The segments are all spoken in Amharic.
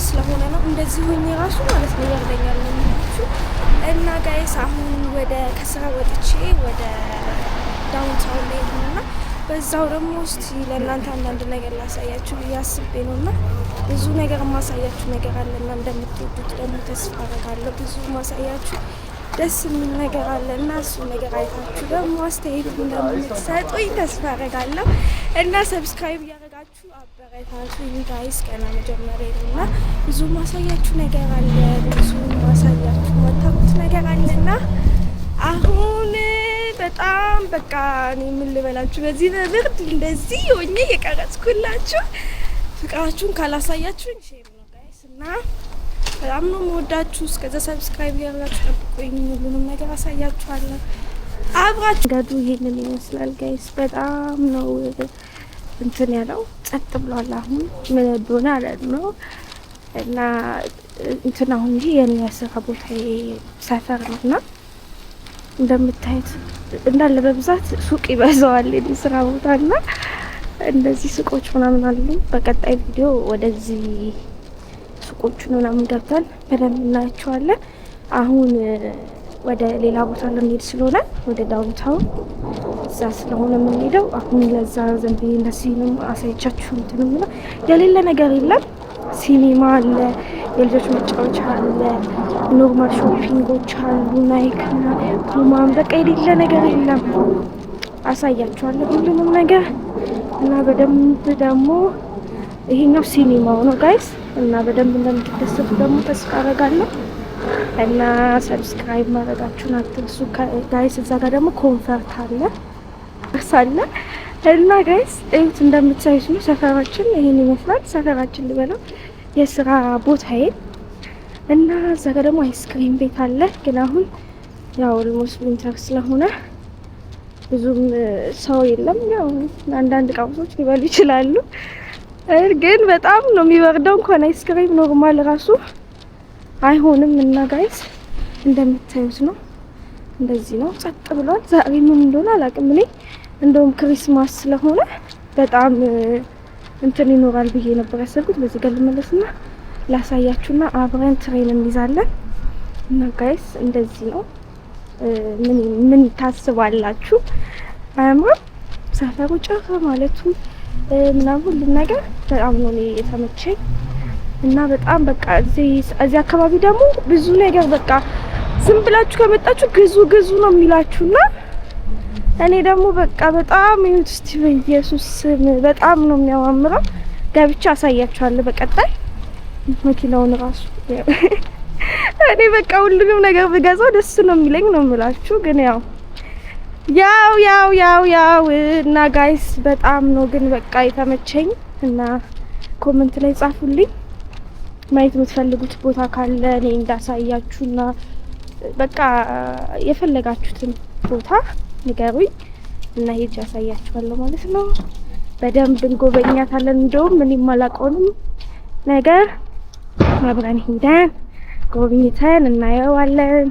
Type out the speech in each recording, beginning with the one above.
ስለሆነ ነው እንደዚህ ሆኜ ራሱ ማለት ነው ያርደኛል ነው እና ጋይስ አሁን ወደ ከስራ ወጥቼ ወደ ዳውንታውን ላይ ሆነና በዛው ደግሞ እስቲ ለእናንተ አንዳንድ ነገር ላሳያችሁ እያስቤ ነው እና ብዙ ነገር ማሳያችሁ ነገር አለና እንደምትወዱት ደግሞ ተስፋ አደርጋለሁ። ብዙ ማሳያችሁ ደስ የሚል ነገር አለ እና እሱ ነገር አይታችሁ ደግሞ አስተያየት እንደምትሰጡኝ ተስፋ አደርጋለሁ እና ሰብስክራይብ እያደረጋችሁ አበረታቱኝ ጋይስ። ገና መጀመሪያ ነው እና ብዙ ማሳያችሁ ነገር አለ። ብዙ ማሳያችሁ ማታውቁት ነገር አለና አሁን በጣም በቃ እኔ ምን ልበላችሁ፣ በዚህ በብርድ እንደዚህ ሆኜ የቀረጽኩላችሁ ፍቅራችሁን ካላሳያችሁኝ ሼም ነው ጋይስ እና በጣም ነው የምወዳችሁ። እስከዛ ሰብስክራይብ ያደርጋችሁ ጠብቁኝ፣ ሁሉንም ነገር አሳያችኋለሁ። አብራችሁ ገዱ። ይሄንን ይመስላል ጋይስ። በጣም ነው እንትን ያለው ጸጥ ብሏል። አሁን ምን እንደሆነ አላል ነው እና እንትን አሁን ይሄ የኔ የስራ ቦታ ሰፈር ነውና እንደምታዩት እንዳለ በብዛት ሱቅ ይበዛዋል የስራ ቦታና እንደዚህ ሱቆች ምናምን አሉ። በቀጣይ ቪዲዮ ወደዚህ ሱቆቹን ምናምን ገብተን በደንብ እናያቸዋለን። አሁን ወደ ሌላ ቦታ ለመሄድ ስለሆነ ወደ ዳውንታውን እዛ ስለሆነ የምንሄደው አሁን ለዛ ዘንድ እንደሲንም አሳይቻችሁ እንትንም ነው የሌለ ነገር የለም። ሲኒማ አለ፣ የልጆች መጫወቻ አለ፣ ኖርማል ሾፒንጎች አሉ፣ ናይክ እና ፑማን በቃ የሌለ ነገር የለም። አሳያችኋለሁ ሁሉንም ነገር እና በደንብ ደግሞ ይሄኛው ሲኒማው ነው ጋይስ እና በደንብ እንደምትደሰቱ ደግሞ ተስፋ አደርጋለሁ እና ሰብስክራይብ ማድረጋችሁን አትርሱ ጋይስ። እዛ ጋር ደግሞ ኮንፈርት አለ እና ጋይስ እዩት እንደምትሳዩት ነው። ሰፈራችን ይሄን ይመስላል። ሰፈራችን ልበለው የስራ ቦታዬ እና እዛ ጋር ደግሞ አይስክሪም ቤት አለ። ግን አሁን ያው ኦልሞስት ዊንተር ስለሆነ ብዙም ሰው የለም። ያው አንዳንድ ቀውሶች ሊበሉ ይችላሉ። ግን በጣም ነው የሚወርደው። እንኳን አይስክሪም ኖርማል ራሱ አይሆንም እና ጋይስ እንደምታዩት ነው። እንደዚህ ነው። ጸጥ ብሏል። ዛሬ ምን እንደሆነ አላውቅም እኔ እንደውም ክሪስማስ ስለሆነ በጣም እንትን ይኖራል ብዬ ነበር ያሰብኩት። በዚህ ጋር ልመለስና ላሳያችሁና አብረን ትሬን እንይዛለን እና ጋይስ እንደዚህ ነው። ምን ታስባላችሁ? አያምርም? ሰፈሩ ጭር ማለቱ ምናምን ሁሉ ነገር በጣም ነው የተመቸኝ እና በጣም በቃ እዚህ አካባቢ ደግሞ ብዙ ነገር በቃ ዝም ብላችሁ ከመጣችሁ ግዙ ነው የሚላችሁና እኔ ደግሞ በቃ በጣም ይሁት እስቲ በኢየሱስ በጣም ነው የሚያማምረው። ገብቻ አሳያችኋለሁ በቀጣይ መኪናውን ራሱ እኔ በቃ ሁሉንም ነገር ብገዛው ደስ ነው የሚለኝ ነው የምላችሁ። ግን ያው እና ጋይስ በጣም ነው ግን በቃ የተመቸኝ እና ኮሜንት ላይ ጻፉልኝ ማየት የምትፈልጉት ቦታ ካለ እኔ እንዳሳያችሁና በቃ የፈለጋችሁትን ቦታ ንገሩኝ እና ሄጄ አሳያችኋለሁ ማለት ነው። በደንብ እንጎበኛታለን። እንደውም ምን የማላውቀውንም ነገር አብረን ሄደን ጎብኝተን እናየዋለን።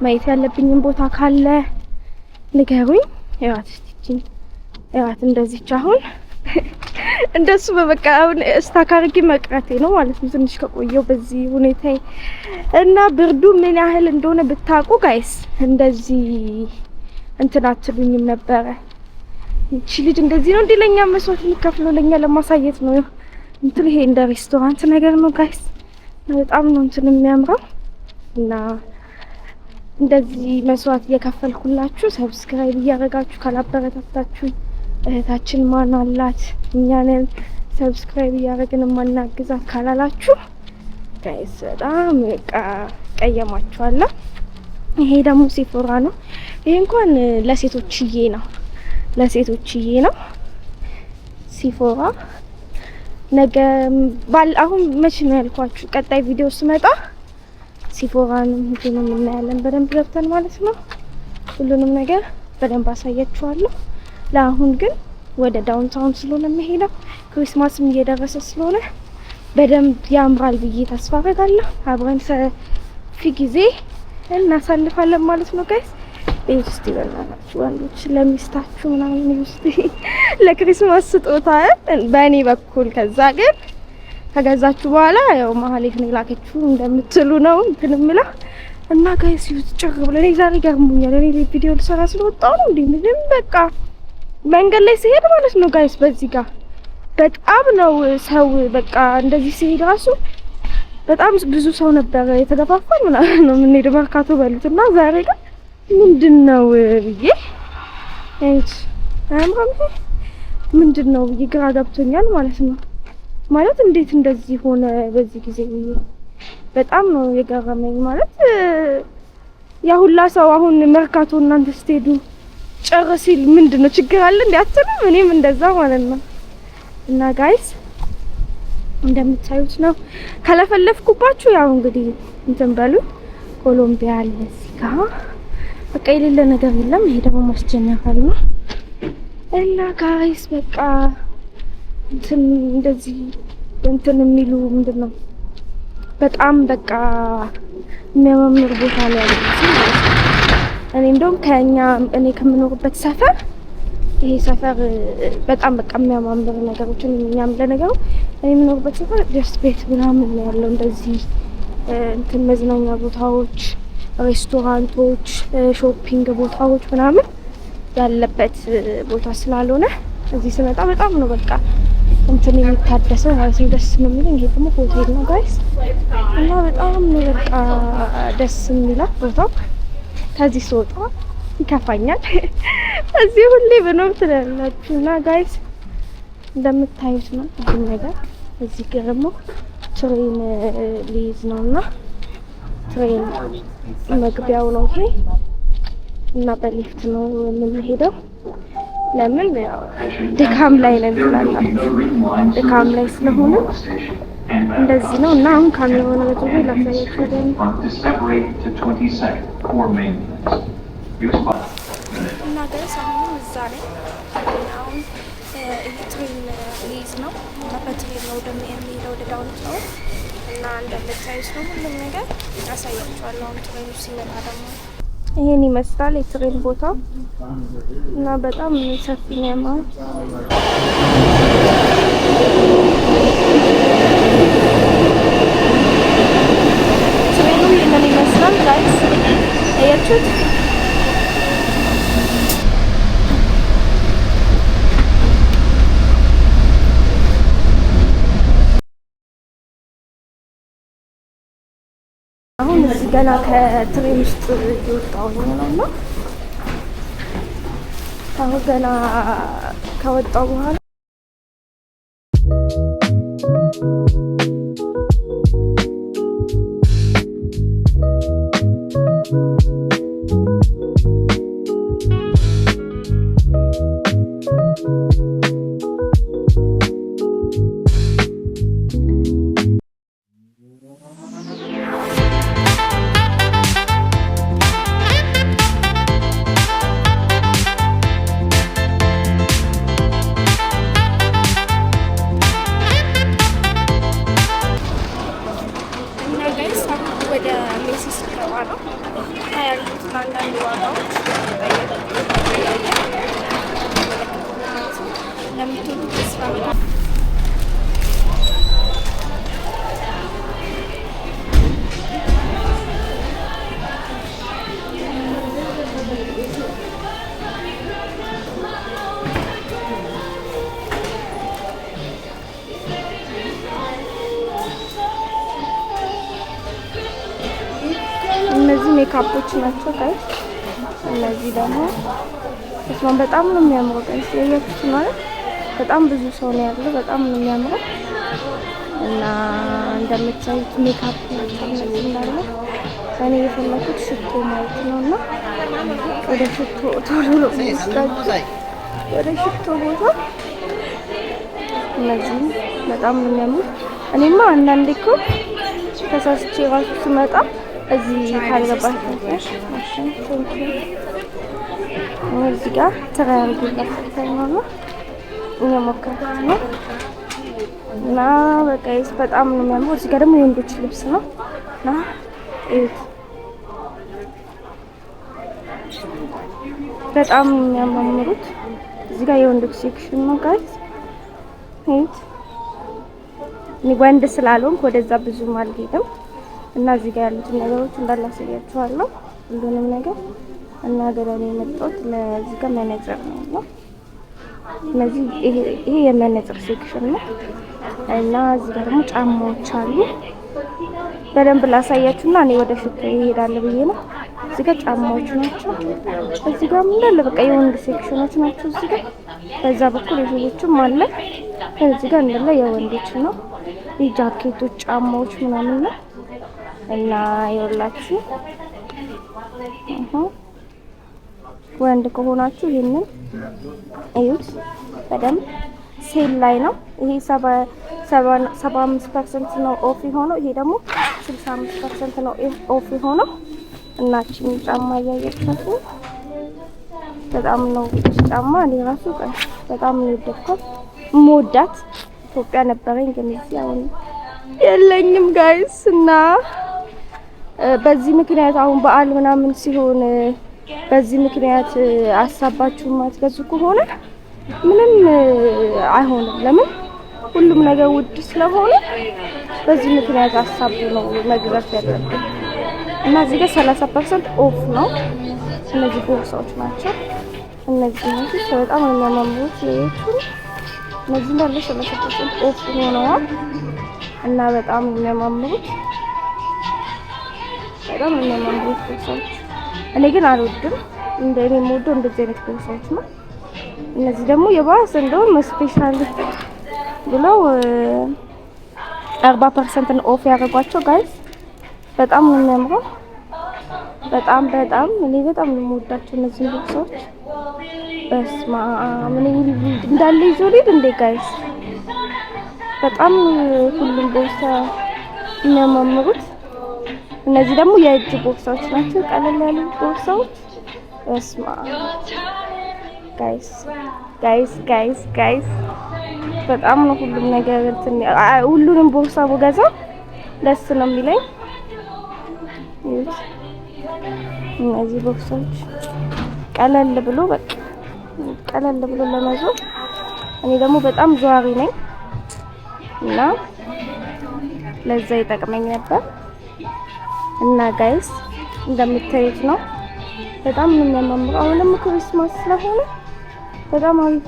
ማየት ያለብኝን ቦታ ካለ ንገሩኝ። ያዋት እንደዚህች አሁን እንደሱ በበቃ አሁን ስታካርጊ መቅረቴ ነው ማለት ነው። ትንሽ ከቆየው በዚህ ሁኔታ እና ብርዱ ምን ያህል እንደሆነ ብታውቁ ጋይስ እንደዚህ እንትን አትሉኝም ነበረ። እቺ ልጅ እንደዚህ ነው እንዲለኛ መስዋዕት የሚከፍለው ለኛ ለማሳየት ነው። እንትን ይሄ እንደ ሬስቶራንት ነገር ነው ጋይስ። በጣም ነው እንትን የሚያምረው እና እንደዚህ መስዋዕት እየከፈልኩላችሁ ሰብስክራይብ እያደረጋችሁ ካላበረታታችሁ እህታችን ማን አላት እኛንን ሰብስክራይብ እያደረግን ማናግዛት ካላላችሁ ጋይስ በጣም ቀየማችኋለሁ። ይሄ ደግሞ ሲፎራ ነው። ይሄ እንኳን ለሴቶችዬ ነው ሲፎራ ነገ አሁን መቼ ነው ያልኳችሁ? ቀጣይ ቪዲዮ ስመጣ ሲፎራንም ሁሉንም እናያለን በደንብ ገብተን ማለት ነው። ሁሉንም ነገር በደንብ አሳያችኋለሁ። ለአሁን ግን ወደ ዳውንታውን ስለሆነ መሄደው ክሪስማስም እየደረሰ ስለሆነ በደንብ ያምራል ብዬ ተስፋ አደርጋለሁ። አብረን ሰፊ ጊዜ እናሳልፋለን ማለት ነው ጋይስ። ቤት ውስጥ ይበላናችሁ ወንዶች ለሚስታችሁ ምናምን ውስጥ ለክሪስማስ ስጦታ በእኔ በኩል ከዛ ግን ከገዛችሁ በኋላ ያው ማህሌት ነው ላከችው እንደምትሉ ነው እንትን የምለው እና ጋይስ ጭር ብሎ እኔ ዛሬ ገርሞኛል። እኔ ቪዲዮ ልሰራ ስለወጣሁ ነው እንዴ ምንም በቃ መንገድ ላይ ሲሄድ ማለት ነው ጋይስ በዚህ ጋር በጣም ነው ሰው በቃ እንደዚህ ሲሄድ ራሱ በጣም ብዙ ሰው ነበር የተገፋፋን ምናምን ነው የምንሄድ መርካቶ በሉትና ዛሬ ጋር ምንድነው ብዬ ምንድነው ብዬ ግራ ገብቶኛል ማለት ነው። ማለት እንዴት እንደዚህ ሆነ በዚህ ጊዜ ብዬ በጣም ነው የገረመኝ። ማለት ያ ሁላ ሰው አሁን መርካቶ እናንተ ስትሄዱ ጭር ሲል ምንድነው ችግር አለ እንዴ አትልም? እኔም እንደዛ ማለት ነው። እና ጋይስ እንደምታዩት ነው ከለፈለፍኩባችሁ ያው እንግዲህ እንትን በሉ ኮሎምቢያ አለ እዚህ ጋር በቃ የሌለ ነገር የለም። ይሄ ደግሞ ማስጀነራል ነው። እና ጋይስ በቃ እንትን እንደዚህ እንትን የሚሉ ምንድነው በጣም በቃ የሚያማምር ቦታ ነው ያለው ማለት ነው። እኔ እንደውም እኔ ከምኖርበት ሰፈር ይሄ ሰፈር በጣም በቃ የሚያማምር ነገሮችን እኛም ለነገሩ እኔ የምኖርበት ሰፈር ጀስት ቤት ምናምን ነው ያለው እንደዚህ እንትን መዝናኛ ቦታዎች፣ ሬስቶራንቶች፣ ሾፒንግ ቦታዎች ምናምን ያለበት ቦታ ስላልሆነ እዚህ ስመጣ በጣም ነው በቃ እንትን የሚታደሰው ማለት ነው። ደስ ነው የሚለኝ። ይሄ ደግሞ ሆቴል ነው ጋይስ እና በጣም ነው በቃ ደስ የሚለው ቦታው። ከዚህ ስወጣ ይከፋኛል እዚህ ሁሌ ብኖር ትላላችሁ። እና ጋይስ እንደምታዩት ነው ይሄን ነገር። እዚህ ደግሞ ትሬን ሊይዝ ነውና ትሬን መግቢያው ነው ይሄ እና በሊፍት ነው የምንሄደው። ለምን ያው ድካም ላይ ነን ትላላችሁ። ድካም ላይ ስለሆነ እንደዚህ ነው። እና አሁን ካሜራውን ወጥቶ ላሳያችሁ እና ጋይስ አሁን እዛ ላይ አሁን ትሬን ሊይዝ ነው እና በትሬን ነው ደግሞ የሚሄደው ወደ ዳውንታውን እና እንደምታዩት ነው ሁሉም ነገር ያሳያችኋለሁ። አሁን ትሬኑ ሲመጣ ደግሞ ይሄን ይመስላል የትሬን ቦታ እና በጣም ሰፊ ነው ማለት ትሬኑ ይሄን ይመስላል ጋይስ አያችሁት? አሁን እዚህ ገና ከትሬን ውስጥ እየወጣሁ ነውና አሁን ገና ከወጣሁ በኋላ ወደ ሜሲስ ገባ ነው ያሉት አንዳንድ ዋጋዎች ለምትወዱ ተስፋ እነዚህ ሜካፖች ናቸው ጋይስ። እነዚህ ደግሞ እስማን በጣም ነው የሚያምረው ጋይስ። ያያችሁት ማለት በጣም ብዙ ሰው ነው ያለው። በጣም ነው የሚያምረው እና እንደምታዩት ሜካፕ ናቸው እነዚህ እንዳለ። እኔ የፈለኩት ሽቶ ማለት ነውና ወደ ሽቶ ቶሎ ነው ወደ ሽቶ ቦታ። እነዚህ በጣም ነው የሚያምሩት። እኔማ አንዳንዴ እኮ ተሳስቼ ራሱ ስመጣ እዚህ ካልገባችሁ እዚህ ጋር ተራርጉ ነው እየሞከርኩት ነው እና በቃ በጣም ነው የሚያምረው። እዚህ ጋር ደግሞ የወንዶች ልብስ ነው እና እዩት በጣም የሚያማምሩት። እዚህ ጋር የወንዶች ሴክሽን ነው ጋይስ እዩት እኔ ወንድ ስላልሆንኩ ወደዛ ብዙም አልሄድም እና እዚህ ጋር ያሉትን ነገሮች እንዳለ አሳያችኋለሁ ሁሉንም ነገር እና ገራኔ የመጣሁት ለዚህ ጋር መነጽር ነው። እነዚህ ይሄ የመነጽር ሴክሽን ነው እና እዚህ ጋር ደግሞ ጫማዎች አሉ። በደንብ ላሳያችሁና እኔ ወደ ሽቶ ይሄዳል ብዬ ነው። እዚህ ጋር ጫማዎች ናቸው። እዚህ ጋር እንዳለ በቃ የወንድ ሴክሽኖች ናቸው። እዚህ ጋር በዛ በኩል የሴቶችም አለ። እዚህ ጋር እንዳለ የወንዶች ነው። የጃኬቶች ጫማዎች ምናምን ነው እና ይኸውላችሁ ወንድ ከሆናችሁ ይሄንን እዩት በደንብ ሴል ላይ ነው። ይሄ 75% ነው ኦፍ የሆነው። ይሄ ደግሞ 65% ነው ኦፍ የሆነው እና እቺን ጫማ ያያችኋት በጣም ነው ጫማ እኔ ራሱ በጣም ነው የወደድኩት። ሞዳት ኢትዮጵያ ነበረኝ ግን እዚህ አሁን የለኝም ጋይስ እና በዚህ ምክንያት አሁን በዓል ምናምን ሲሆን በዚህ ምክንያት አሳባችሁ ማትገዙ ከሆነ ምንም አይሆንም። ለምን ሁሉም ነገር ውድ ስለሆነ በዚህ ምክንያት አሳቡ ነው መግዛት ያለብን እና እዚህ ጋር 30% ኦፍ ነው። እነዚህ ቦርሳዎች ናቸው። እነዚህ በጣም የሚያማምሩት እነዚህ እንዳለ 30% ኦፍ ሆነዋል እና በጣም የሚያማምሩት ቦርሳዎች። እኔ ግን አልወድም እንደኔ የምወደው እንደዚህ አይነት ቦርሳዎች ነው። እነዚህ ደግሞ የባሰ እንደውም ስፔሻል ብለው 40% ኦፍ ያደረጓቸው ጋይስ በጣም ነው የሚያምረው። በጣም እኔ በጣም ነው የምወዳቸው እነዚህ ቦርሳዎች። በስማ ምን እንዳለ ይዞልኝ እንደ ጋይስ በጣም ሁሉም ቦርሳ የሚያማምሩት። እነዚህ ደግሞ የእጅ ቦርሳዎች ናቸው፣ ቀለል ያሉ ቦርሳዎች። በስማ ጋይስ በጣም ነው ሁሉም ነገር እንትን ሁሉንም ቦርሳ በገዛ ደስ ነው የሚለኝ። እነዚህ ቦርሳዎች ቀለል ብሎ ለመዞር እኔ ደግሞ በጣም ዟሪ ነኝ እና ለዛ ይጠቅመኝ ነበር እና ጋይስ እንደምታዩት ነው በጣም ነው የሚያማምረው። አሁንም ክሪስማስ ስለሆነ በጣም አሪፍ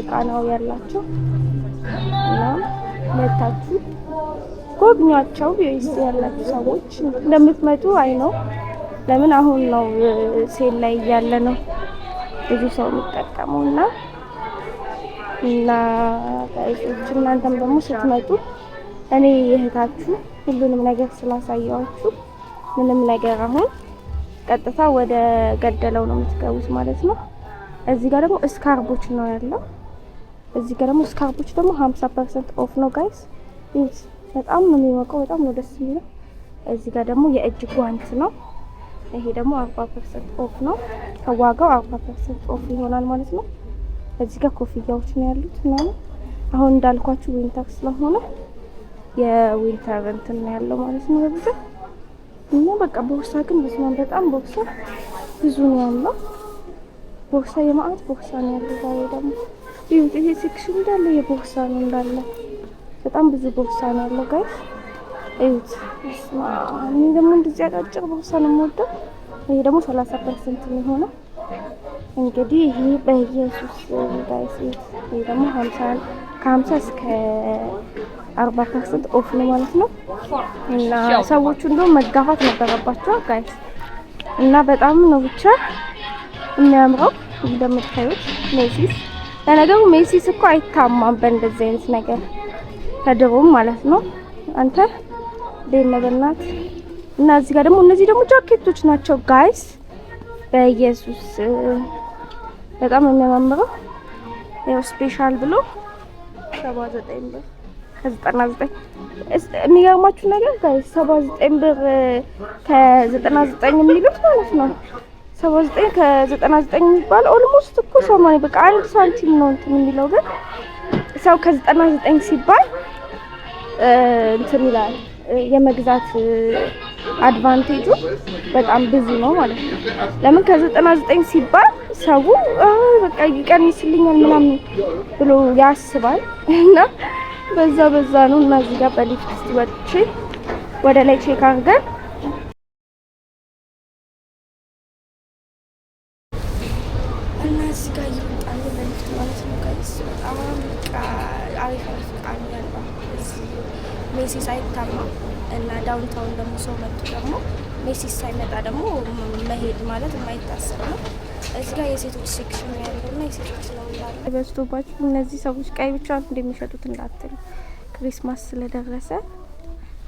ቃናው ያላቸው እና መታችሁ ጎብኛቸው። ቢስ ያላችሁ ሰዎች እንደምትመጡ አይ ነው። ለምን አሁን ነው ሴል ላይ ያለ ነው ብዙ ሰው የሚጠቀመውና ጋይስ እናንተም ደግሞ ስትመጡ እኔ እህታችሁ ሁሉንም ነገር ስላሳያችሁ ምንም ነገር አሁን ቀጥታ ወደ ገደለው ነው የምትገቡት ማለት ነው። እዚህ ጋር ደግሞ ስካርቦች ነው ያለው። እዚህ ጋር ደግሞ ስካርቦች ደግሞ 50% ኦፍ ነው ጋይስ። በጣም ነው የሚወቀው፣ በጣም ነው ደስ የሚለው። እዚህ ጋር ደግሞ የእጅ ጓንት ነው። ይሄ ደግሞ 40% ኦፍ ነው። ከዋጋው 40% ኦፍ ይሆናል ማለት ነው። እዚህ ጋር ኮፍያዎች ነው ያሉት ማለት አሁን እንዳልኳችሁ ዊንተር ስለሆነ የዊንተር እንትን ነው ያለው ማለት ነው በብዛት እና በቃ ቦርሳ ግን በጣም ቦርሳ ብዙ ነው ያለው። ቦርሳ የማአት ቦርሳ ነው ያለው። ዛሬ ደግሞ ይሄ ሴክሽን እንዳለ የቦርሳ ነው እንዳለ በጣም ብዙ ቦርሳ ነው ያለው ጋይስ። እዩት። እኔ ደግሞ እንደዚህ አጫጭር ቦርሳ ነው የምወደው። ይሄ ደግሞ 30% ነው የሆነው። እንግዲህ ይሄ በኢየሱስ ጋይስ ይሄ ደግሞ 50 እስከ 40% ኦፍ ነው ማለት ነው እና ሰዎቹ እንደው መጋፋት ነበረባቸው ጋይስ እና በጣም ነው ብቻ የሚያምረው እንደምታዩት። ሜሲስ ለነገሩ ሜሲስ እኮ አይታማም በእንደዚህ አይነት ነገር ከድሮም ማለት ነው። አንተ ደነገናት እና እዚህ ጋር ደግሞ እነዚህ ደግሞ ጃኬቶች ናቸው ጋይስ። በኢየሱስ በጣም የሚያማምረው ያው ስፔሻል ብሎ 79 ብር ከ99 የሚገርማችሁ ነገር ጋይስ 79 ብር ከ99 የሚሉት ማለት ነው። 79 ከ99 የሚባለው ኦልሞስት እኮ 80 በቃ 1 ሳንቲም ነው እንትን የሚለው ግን ሰው ከ99 ሲባል እንትን ይላል። የመግዛት አድቫንቴጁ በጣም ብዙ ነው ማለት ነው። ለምን ከ99 ሲባል ሰው በቃ ይቀንስልኛል ምናምን ብሎ ያስባል እና በዛ ነው እና እዚህ ጋር በሊፍት ወጥቼ ወደ ላይ ቼክ አድርገን እና እዚህ ጋር እየወጣን በሊፍት ማለት ነው ጋይስ። በጣም አሪፍ ቃል ያለው እዚህ ሜሲስ አይታማም እና ዳውንታውን ደግሞ ሰው መጥቶ ደግሞ ሜሲስ ሳይመጣ ደግሞ መሄድ ማለት የማይታሰብ ነው። እዚህ ጋር የሴቶች ሴክሽን ያለውና የሴቶች ነው እንዳለ በዝቶባችሁ እነዚህ ሰዎች ቀይ ብቻ እንደሚሸጡት እንዳትሉ። ክሪስማስ ስለደረሰ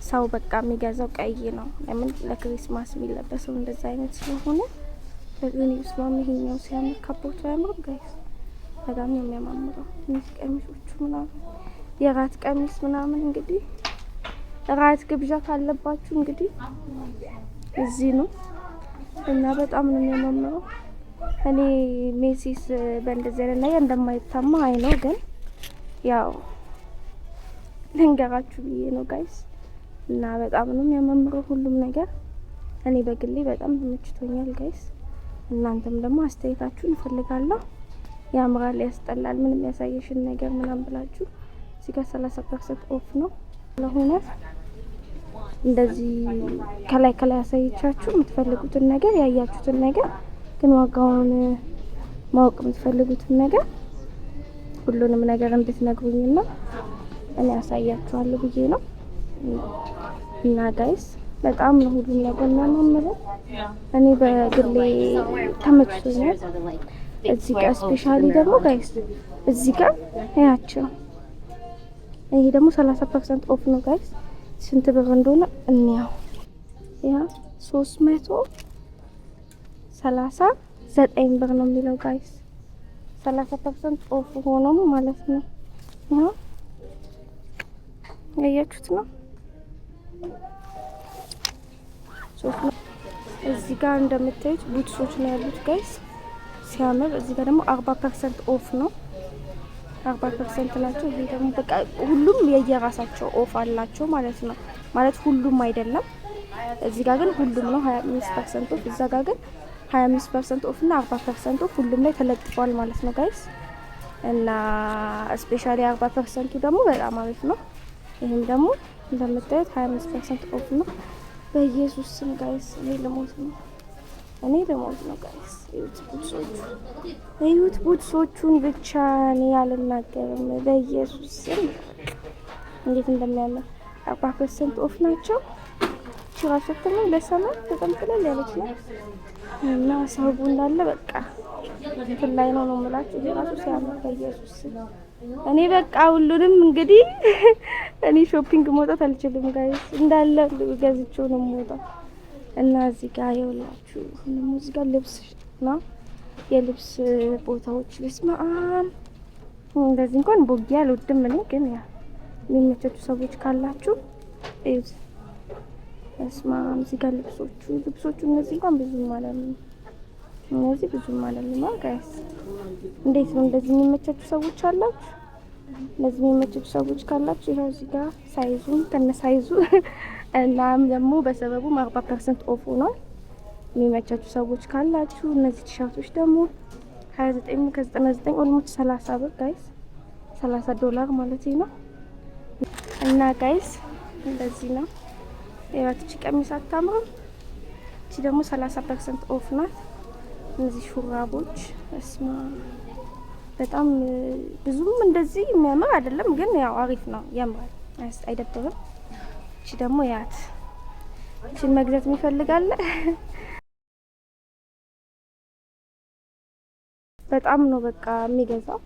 ሰው በቃ የሚገዛው ቀይ ነው። ለምን ለክሪስማስ የሚለበሰው እንደዛ አይነት ስለሆነ ለዚህ ስማም ይሄኛው ሲያምር ካፖርቱ ያምራል ጋይስ። በጣም ነው የሚያማምረው። እነዚህ ቀሚሶቹ ምናምን የራት ቀሚስ ምናምን እንግዲህ ራት ግብዣ ካለባችሁ እንግዲህ እዚህ ነው እና በጣም ነው የሚያማምረው። እኔ ሜሲስ በእንደዚህ አይነት ነገር እንደማይታማ አይ ነው፣ ግን ያው ልንገራችሁ ብዬ ነው ጋይስ። እና በጣም ነው የሚያማምረው ሁሉም ነገር። እኔ በግሌ በጣም ተመችቶኛል ጋይስ። እናንተም ደግሞ አስተያየታችሁን እፈልጋለሁ። ያምራል፣ ያስጠላል፣ ምንም ያሳየሽን ነገር ምናምን ብላችሁ እዚህ ጋር 30% ኦፍ ነው ለሆነ እንደዚህ ከላይ ያሳየቻችሁ የምትፈልጉትን ነገር ያያችሁትን ነገር ግን ዋጋውን ማወቅ የምትፈልጉትን ነገር ሁሉንም ነገር እንድትነግሩኝና እኔ ያሳያችኋለሁ ብዬ ነው። እና ጋይስ በጣም ነው ሁሉም ነገር የሚያማምረው። እኔ በግሌ ተመችቶኛል። እዚህ ጋር ስፔሻሊ ደግሞ ጋይስ እዚህ ጋር ያያችሁ ይሄ ደግሞ 30% ኦፍ ነው ጋይስ። ስንት ብር እንደሆነ እንያው። ያ 339 ብር ነው የሚለው ጋይስ። 30% ኦፍ ሆኖ ማለት ነው። ያ ያያችሁት ነው። እዚህ ጋር እንደምታዩት ቡትሶች ነው ያሉት ጋይስ፣ ሲያምር። እዚህ ጋር ደግሞ 40% ኦፍ ነው። 40% ናቸው። ይሄ ደግሞ በቃ ሁሉም የየራሳቸው ኦፍ አላቸው ማለት ነው። ማለት ሁሉም አይደለም። እዚህ ጋር ግን ሁሉም ነው 25% ኦፍ፣ እዛ ጋር ግን 25% ኦፍ እና 40% ኦፍ ሁሉም ላይ ተለጥፏል ማለት ነው ጋይስ። እና ስፔሻሊ 40%ቱ ደግሞ በጣም አሪፍ ነው። ይሄም ደግሞ እንደምታዩት 25% ኦፍ ነው። በኢየሱስ ስም ጋይስ እኔ ልሞት ነው ጋይስ። እዩት ቡትሶቹን ብቻ እኔ አልናገርም። በኢየሱስ ስም እንዴት እንደሚያምር 40% ኦፍ ናቸው። ችራሽተኛ ለሰማይ በጣም ቀለል ያለች ነው እና ሰው እንዳለ በቃ እንትን ላይ ነው የምላችሁ። ይሄ ራሱ ሲያምር በኢየሱስ ስም እኔ በቃ ሁሉንም እንግዲህ እኔ ሾፒንግ መውጣት አልችልም ጋይስ፣ እንዳለ ገዝቼው ነው የምወጣው። እና እዚህ ጋር ይኸውላችሁ እዚህ ጋር ልብስ ነው የልብስ ቦታዎች ልስማም። እንደዚህ እንኳን ቦጊ አልወድም እኔ፣ ግን ያ የሚመቻችሁ ሰዎች ካላችሁ እዩት። እስማም እዚህ ጋር ልብሶቹ እነዚህ እንኳን ብዙም ማለት ነው። እነዚህ ብዙም ማለት ነው ጋይስ። እንዴት ነው እንደዚህ የሚመቻችሁ ሰዎች አላችሁ? እንደዚህ የሚመቻችሁ ሰዎች ካላችሁ ይሄው እዚህ ጋር ሳይዙን ከነሳይዙ እናም ደግሞ በሰበቡ 40% ኦፍ ሆኗል። የሚመቻችሁ ሰዎች ካላችሁ እነዚህ ቲሸርቶች ደግሞ 29 ከ99 ኦልሞስት 30 ብር ጋይስ፣ $30 ማለት ነው። እና ጋይስ እንደዚህ ነው። ያቺ ቀሚስ አታምርም? እቺ ደግሞ 30% ኦፍ ናት። እነዚህ ሹራቦች እስማ በጣም ብዙም እንደዚህ የሚያምር አይደለም፣ ግን ያው አሪፍ ነው፣ ያምራል፣ አይደብርም። እቺ ደግሞ ያት እቺን መግዛት የሚፈልጋለ በጣም ነው በቃ የሚገዛው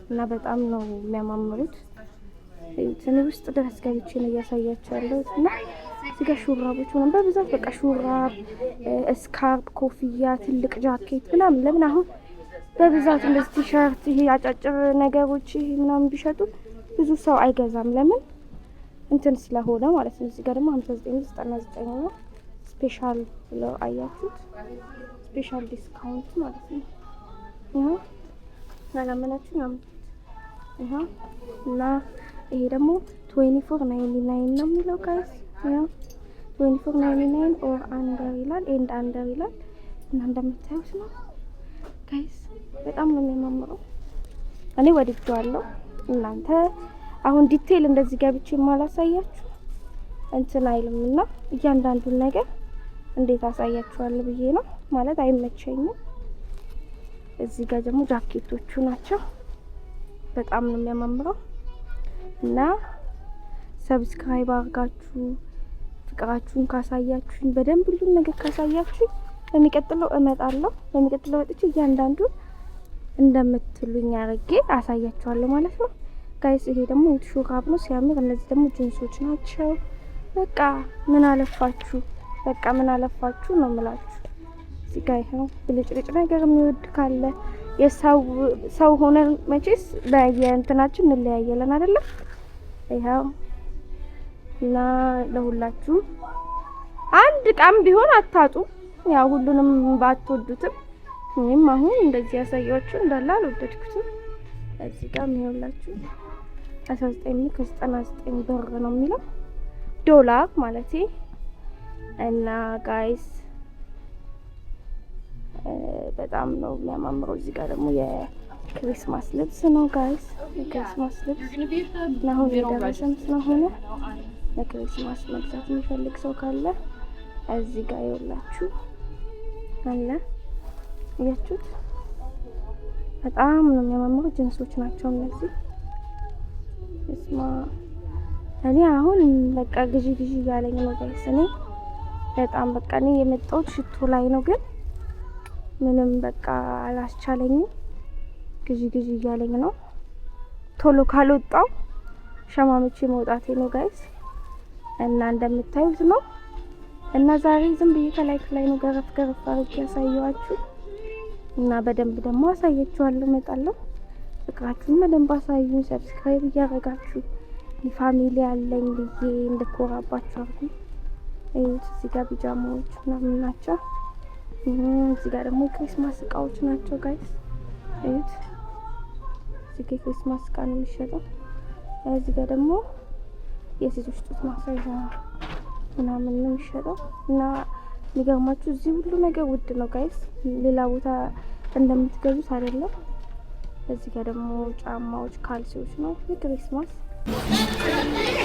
እና በጣም ነው የሚያማምሩት። እኔ ውስጥ ድረስ ገብቼ ነው እያሳያችሁ ያለሁት እና እዚህ ጋር ሹራቦች ምናምን በብዛት በቃ ሹራብ፣ ስካርፕ፣ ኮፍያ፣ ትልቅ ጃኬት ምናምን። ለምን አሁን በብዛት እንደዚህ ቲሸርት፣ ይሄ አጫጭር ነገሮች ይሄ ምናምን ቢሸጡ ብዙ ሰው አይገዛም። ለምን እንትን ስለሆነ ማለት ነው። እዚህ ጋር ደግሞ 59.99 ነው ስፔሻል ብለው አያችሁት፣ ስፔሻል ዲስካውንት ማለት ነው። ይሄ ያላመናችሁ ያምጡት። ይሄ እና ይሄ ደግሞ 24.99 ነው የሚለው ጋይስ። ይሄ 24.99 ኦር አንደር ይላል፣ ኤንድ አንደር ይላል። እና እንደምታዩት ነው ጋይስ፣ በጣም ነው የሚያማምረው። እኔ ወድጄዋለሁ። እናንተ አሁን ዲቴል እንደዚህ ገብቼ ማላሳያችሁ እንትን አይልምና እያንዳንዱን ነገር እንዴት አሳያችኋለሁ ብዬ ነው ማለት አይመቸኝም። እዚህ ጋር ደግሞ ጃኬቶቹ ናቸው። በጣም ነው የሚያማምረው እና ሰብስክራይብ አድርጋችሁ ፍቅራችሁን ካሳያችሁኝ በደንብ ሁሉን ነገር ካሳያችሁኝ በሚቀጥለው እመጣለሁ። በሚቀጥለው ወጥቼ እያንዳንዱን እንደምትሉኝ አድርጌ አሳያችኋለሁ ማለት ነው ጋይስ። ይሄ ደግሞ ሹራብ ነው ሲያምር። እነዚህ ደግሞ ጅንሶች ናቸው። በቃ ምን አለፋችሁ ነው የምላችሁ። እዚህ ጋር ይሄው ብልጭልጭ ነገር የሚወድ ካለ የሰው ሆነን መቼስ በየእንትናችን እንለያየለን አይደለ? ይሄው እና ለሁላችሁ አንድ ቃም ቢሆን አታጡ። ያው ሁሉንም ባትወዱትም እኔም አሁን እንደዚህ ያሳያችሁ እንዳለ አልወደድኩትም። እዚህ ጋር የሚሆንላችሁ 19.99 ብር ነው የሚለው ዶላር ማለት እና ጋይስ በጣም ነው የሚያማምረው። እዚህ ጋር ደግሞ የክሪስማስ ልብስ ነው ጋይስ። የክሪስማስ ልብስ አሁን የደረሰን ስለሆነ ለክሪስማስ መግዛት የሚፈልግ ሰው ካለ እዚህ ጋር ይኸውላችሁ አለ። እያችሁት በጣም ነው የሚያማምሩ ጅንሶች ናቸው እነዚህ። እስማ እኔ አሁን በቃ ግዢ እያለኝ ነው ጋይስ። እኔ በጣም በቃ እኔ የመጣሁት ሽቶ ላይ ነው፣ ግን ምንም በቃ አላስቻለኝም። ግዢ እያለኝ ነው። ቶሎ ካልወጣው ሸማምቼ መውጣቴ ነው ጋይስ። እና እንደምታዩት ነው። እና ዛሬ ዝም ብዬ ከላይ ነው ገረፍ አድርጌ ያሳየኋችሁ እና በደንብ ደግሞ አሳያችኋለሁ እመጣለሁ። ፍቅራችሁን በደንብ አሳዩኝ። ሰብስክራይብ እያደረጋችሁ ፋሚሊ አለኝ ብዬ እንድኮራባችሁ አድርጉ። እዩት፣ እዚህ ጋር ቢጃማዎች ምናምን ናቸው። እዚህ ጋር ደግሞ ክሪስማስ እቃዎች ናቸው ጋይስ። እዩት፣ እዚህ ጋር ክሪስማስ እቃ ነው የሚሸጠው። እዚህ ጋር ደግሞ የሴቶች ጡት ማሳያ ምናምን ነው የሚሸጠው። እና የሚገርማችሁ እዚህ ሁሉ ነገር ውድ ነው ጋይስ፣ ሌላ ቦታ እንደምትገዙት አይደለም። እዚህ ጋር ደግሞ ጫማዎች፣ ካልሲዎች ነው የክሪስማስ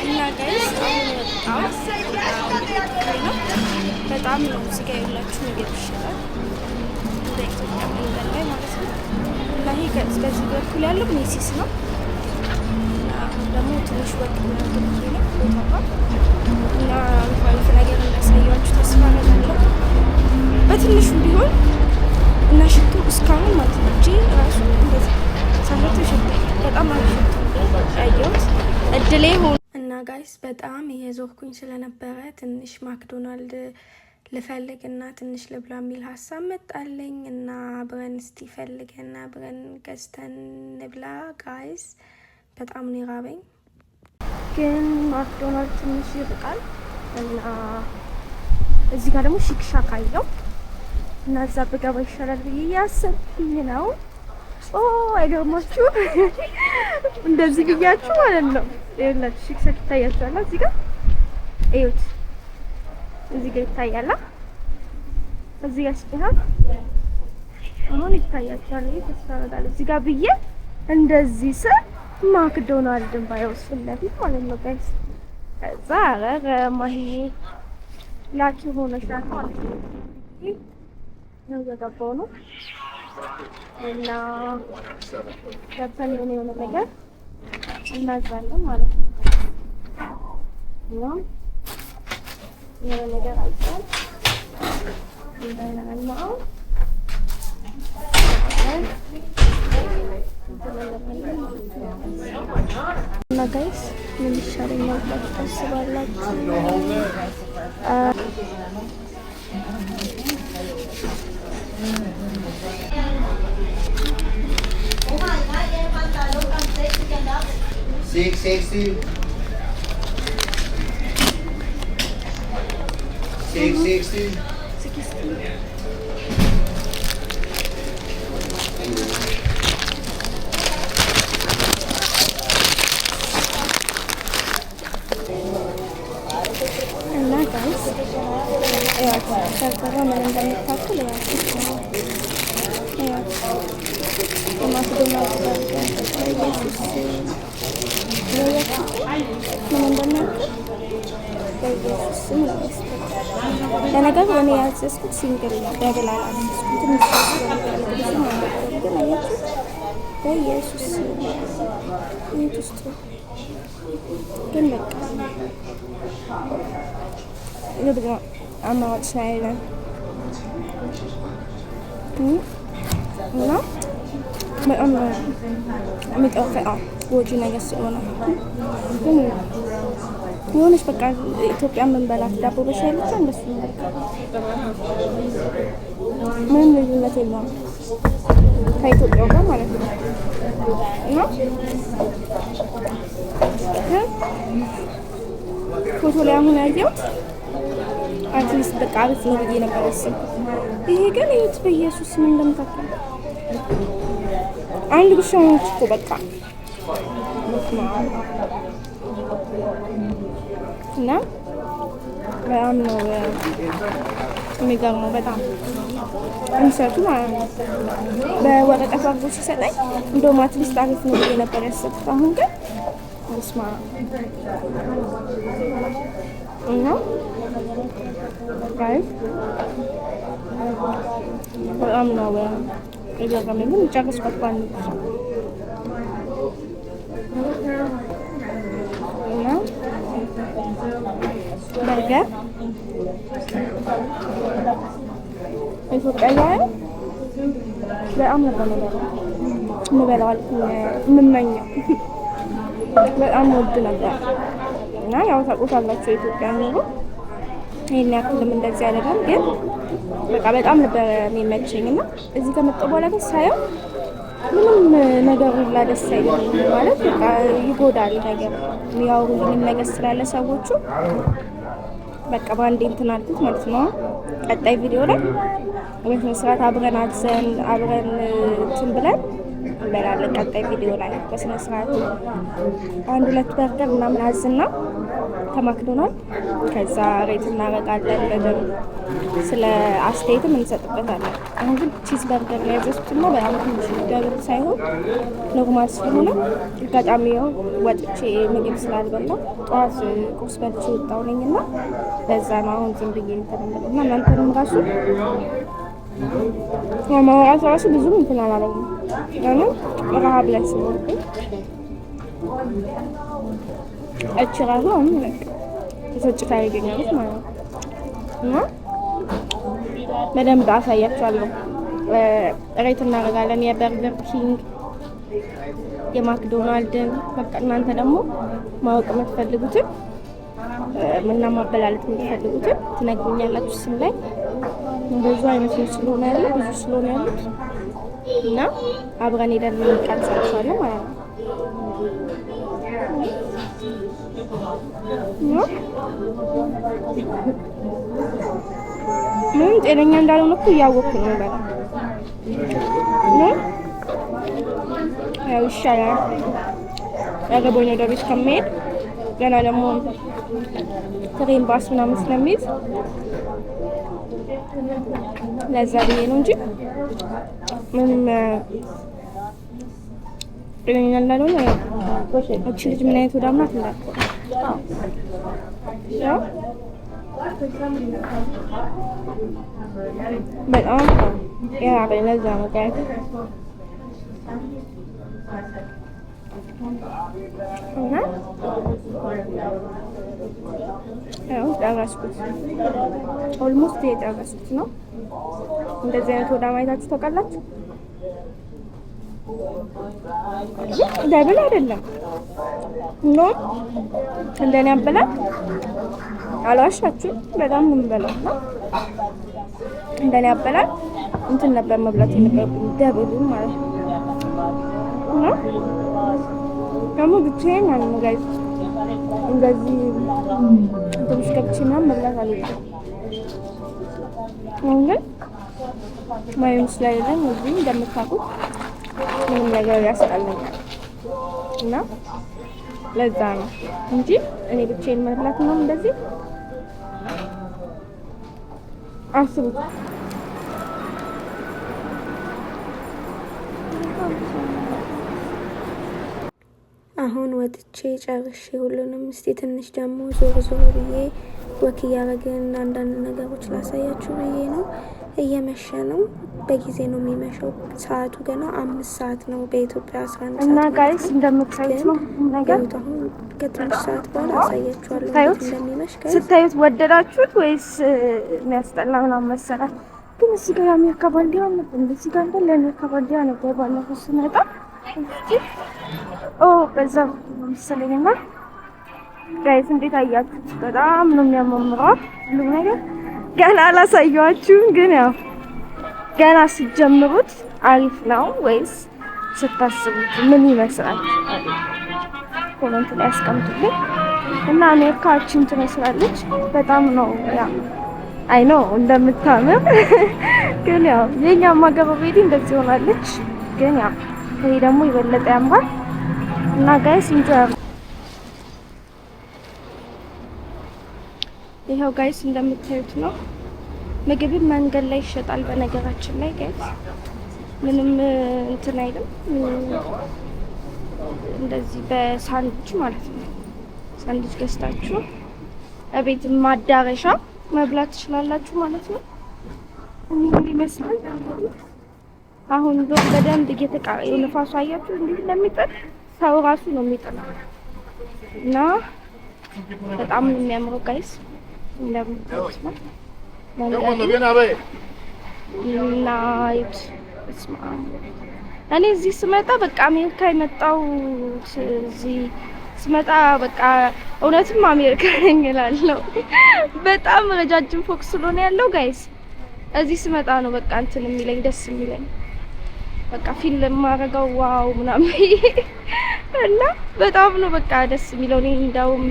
እና ጋይስ አሁን በጣም ነው እዚህ ጋር ያላችሁ ነገር ይሻላል እንደ ኢትዮጵያ መንገድ ላይ ማለት ነው። እና ይሄ በዚህ በኩል ያለው ሜሲስ ነው። አሁን ደግሞ ትንሽ ወጥ ነው ቦታው እና አሪፍ ነገር እንዳሳያችሁ ተስፋ አደርጋለሁ በትንሹም ቢሆን እና ሽቶ እስካሁን ማለት ነው እንጂ ራሱ እንደዚህ ሳይሆን ሽቶ በጣም አሪፍ ሽቶ አየሁት እድሌ ሆኖ እና ጋይስ በጣም እየዞርኩኝ ስለነበረ ትንሽ ማክዶናልድ ልፈልግና ትንሽ ልብላ የሚል ሀሳብ መጣለኝ እና አብረን እስቲ ፈልገና አብረን ገዝተን እንብላ ጋይስ። በጣም ነው የራበኝ፣ ግን ማክዶናልድ ትንሽ ይርቃል እና እዚህ ጋር ደግሞ ሺክሻክ አየው እና እዛ ብገባ ይሻላል ብዬ እያሰብኩኝ ነው። ኦ አይገርማችሁ እንደዚህ ብያችሁ ማለት ነው። ይኸውላችሁ ሺክሻክ ይታያችኋል እዚህ ጋር እዩት። እዚህ ጋር ይታያል። እዚህ ጋር ሲሆን አሁን ይታያችኋል። ተስፋ አደርጋለሁ እዚህ ጋር ብዬ እንደዚህ ስር ማክዶናልድን ባይወስድ ለፊት ማለት ነው ጋይስ። ከዛ አረ ማሂ ላኪ ሆነሻል ማለት ነው። ነው የገባው ነው እና ገብተን የሆነ ነገር እናዛለን ማለት ነው። ነው የሆነ ነገር አይቻል እንደናናው እና ጋይስ ምን ይሻለኛል ብላችሁ ታስባላችሁ? እና ጋይስ ሸርበራ ምን እንደምታክል ማክዶናልድ ምን እንደሚያክል በኢየሱስ ስም ለነገሩ እኔ ያዘዝኩት ሲንግል ነው፣ ደብል አላዘዝኩትም። ግን አያችሁ በኢየሱስ ቤት ውስጥ ግን በቃ ንብዛ አማራጭ ሳይለን እና በጣም የሚጣፍጠው ጎጂ ነገር ስለሆነ ግን የሆነች በቃ ኢትዮጵያ የምንበላት ዳቦ በሻይ ብቻ እንደሱ ነው። ምንም ልዩነት የለውም ከኢትዮጵያው ጋር ማለት ነው። እና ፎቶ ላይ አሁን ያየሁት አትሊስት በቃ አሪፍ ነው ብዬ ነበር ያሰብኩት። ይሄ ግን እዩት በኢየሱስ ምን እንደምታክል አንድ ብቻ ሆነች እኮ በቃ እና በጣም ነው የሚገርመው። በጣም እንሰቱ ማለት ነው። በወረቀት አድርጎ ሲሰጠኝ እንደውም አትሊስት አሪፍ ነው ብዬ ነበር ያሰብኩት። አሁን ግን ስማ እና ጋይስ በጣም ነው የገረመኝ። ግን ጨረስኩት ባንድ እና በርገር ኢትዮጵያ ላይ በጣም ነበር የምበላው የምመኘው። በጣም ወድ ነበር እና ያው ታውቁታላችሁ የኢትዮጵያ ኑሮ ይሄን ያክልም እንደዚህ አይደለም፣ ግን በቃ በጣም ነበር የሚመቸኝ። እና እዚህ ከመጣሁ በኋላ ግን ሳየው ምንም ነገር ሁላ ደስ አይልም ማለት በቃ ይጎዳል ነገር የሚያወሩልኝም ነገር ስላለ ሰዎቹ በቃ በአንዴ እንትን አልኩት ማለት ነው። ቀጣይ ቪዲዮ ላይ በስነ ስርዓት አብረን አዘን አብረን እንትን ብለን እንበላለን። ቀጣይ ቪዲዮ ላይ በስነ ስርዓት 1-2 በርገር ምናምን አዝና ከማክዶናልድ ከዛ ሬት እናደርጋለን። በደንብ ስለ አስተያየትም እንሰጥበታለን። አሁን ግን ቺዝ በርገር ላይ ያዘዝኩትና በጣም ትንሽ ደብል ሳይሆን ኖርማል ስለሆነ አጋጣሚ ወጥቼ ምግብ ስላልበላው ጠዋት ቁርስ በልቼ ወጣሁ ነኝና ለዛ ነው አሁን ዝም ብዬ እንተናለና እናንተንም ራሱ ማውራት ራሱ ብዙም እንትን አላለኝም። ለምን ረሃብ ላይ ስለሆንኩኝ እቺ ራሱ አሁን ተሰጭታ ያገኛለች ማለት ነው። እና በደንብ አሳያችኋለሁ። ሬት እናደርጋለን የበርገር ኪንግ የማክዶናልድን። በቃ እናንተ ደግሞ ማወቅ የምትፈልጉትን እና ማበላለት የምትፈልጉትን ትነግሩኛላችሁ። ስም ላይ ብዙ አይነት ነው ስለሆነ ያለው ብዙ ስለሆነ ያሉት እና አብረን ሄደን እንቀርጻቸዋለን ማለት ነው። ምንም ጤነኛ እንዳልሆነ እኮ እያወቅኩ ነው በላ ያው ይሻላል ያገቦኝ ወደ ቤት ከመሄድ ገና ደግሞ ትሬን ባስ ምናምን ስለሚይዝ ለዛ ብዬ ነው እንጂ ምንም ጤነኛ እንዳልሆነ እቺ ልጅ ምን አይነት ወዳም ናት እንዳልኩ በጣም የራበኝ ለዛ ነው ጋይስ። እና ያው ጨረስኩት፣ ኦልሞስት የጨረስኩት ነው። እንደዚህ አይነት ወዳም አይታችሁ ታውቃላችሁ? ደብል አይደለም ኖ እንደኔ አበላል አልዋሻችሁም። በጣም ነው የምበላው። እንደኔ አበላል እንትን ነበር መብላት የነበረብኝ ደብሉን ማለት ነው። እና ደግሞ ብቻዬን ነው ጋይስ እንደዚህ ትንሽ ገብቼ ምናምን መብላት አልወድም። አሁን ግን ማየም ስለሌለኝ እዚህ እንደምታውቁት ምንም ነገር ያስጠላኛል እና ለዛ ነው እንጂ እኔ ብቻዬን መብላት ነው እንደዚህ አስቡት። አሁን ወጥቼ ጨርሼ ሁሉንም እስቲ ትንሽ ደግሞ ዞር ዞር ብዬ ወክ እያደረግን አንዳንድ ነገሮች ላሳያችሁ ብዬ ነው። እየመሸ ነው፣ በጊዜ ነው የሚመሸው። ሰዓቱ ገና 5 ሰዓት ነው በኢትዮጵያ 11 ሰዓት። እና ጋይስ እንደምታዩት ነው ነገር አሁን ከትንሽ ሰዓት በኋላ አሳያችኋለሁ እንደሚመሽ። ጋይስ ስታዩት ወደዳችሁት ወይስ የሚያስጠላ ምናምን መሰላችሁ? ግን እዚህ ጋር የአሜሪካ ባንዲራ ነበር፣ እንደዚህ ጋር እንዳለ የአሜሪካ ባንዲራ ነበር ባለፈው ስመጣ። በዛ መሰለኝና ጋይስ እንዴት አያችሁት? በጣም ነው የሚያማምረው ሁሉም ነገር። ገና አላሳየኋችሁም፣ ግን ያው ገና ሲጀምሩት አሪፍ ነው ወይስ ስታስቡት ምን ይመስላል? ኮሜንት ላይ አስቀምጡልኝ። እና አሜሪካችን ትመስላለች በጣም ነው ያ አይ ኖ እንደምታምር ግን ያው የኛም ሀገር ቤት እንደዚህ ሆናለች። ግን ያው ይሄ ደግሞ ይበለጠ ያምራል። እና ጋይስ እንጆይ። ይሄው ጋይስ እንደምታዩት ነው። ምግብን መንገድ ላይ ይሸጣል። በነገራችን ላይ ጋይስ ምንም እንትን አይልም። እንደዚህ በሳንድዊች ማለት ነው። ሳንድዊች ገዝታችሁ እቤት ማዳረሻ መብላት ትችላላችሁ ማለት ነው። እንዴ ይመስላል። አሁን በደንብ እየተቃረየ ንፋሱ አያችሁ እንዴት እንደሚጥል ሰው ራሱ ነው የሚጥለው። እና በጣም ነው የሚያምረው ጋይስ እንደምታዩት ነው። እኔ እዚህ ስመጣ በቃ አሜሪካ የመጣው እዚህ ስመጣ በቃ እውነትም አሜሪካ ነኝ እላለሁ። በጣም ረጃጅም ፎቅ ስለሆነ ያለው ጋይስ እዚህ ስመጣ ነው በቃ እንትን የሚለኝ ደስ የሚለኝ በቃ ፊልም ማረጋው ዋው ምናምን እና በጣም ነው በቃ ደስ የሚለው። እኔ እንደውም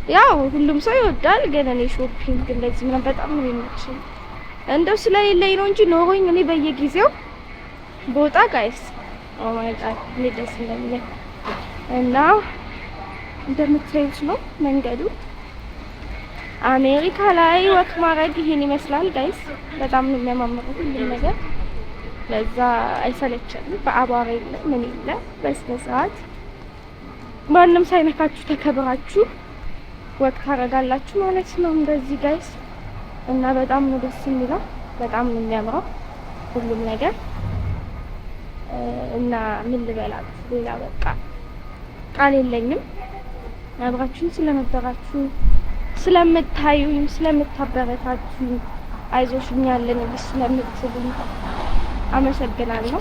ያው ሁሉም ሰው ይወዳል፣ ግን እኔ ሾፒንግ እንደዚህ ምናምን በጣም ነው የሚመቸኝ። እንደው ስለሌለኝ ነው እንጂ ኖሮኝ እኔ በየጊዜው ቦታ ጋይስ ኦ ማይ ጋድ እኔ ደስ እንደሚለኝ እና እንደምታዩት ነው መንገዱ። አሜሪካ ላይ ወክ ማድረግ ይሄን ይመስላል ጋይስ። በጣም ነው የሚያማምረው ሁሉ ነገር። ለዛ አይሰለችም። በአቧራ የለ ምን የለ፣ በስነ ስርዓት ማንም ሳይነካችሁ ተከብራችሁ ወክ ታረጋላችሁ ማለት ነው እንደዚህ ጋይስ። እና በጣም ነው ደስ የሚለው፣ በጣም ነው የሚያምረው ሁሉም ነገር። እና ምን ልበላችሁ ሌላ በቃ ቃል የለኝም። አብራችሁን ስለነበራችሁ ስለምታዩኝ ስለምታበረታችሁ አይዞሽ እኛ አለን ስለምትሉኝ አመሰግናለሁ።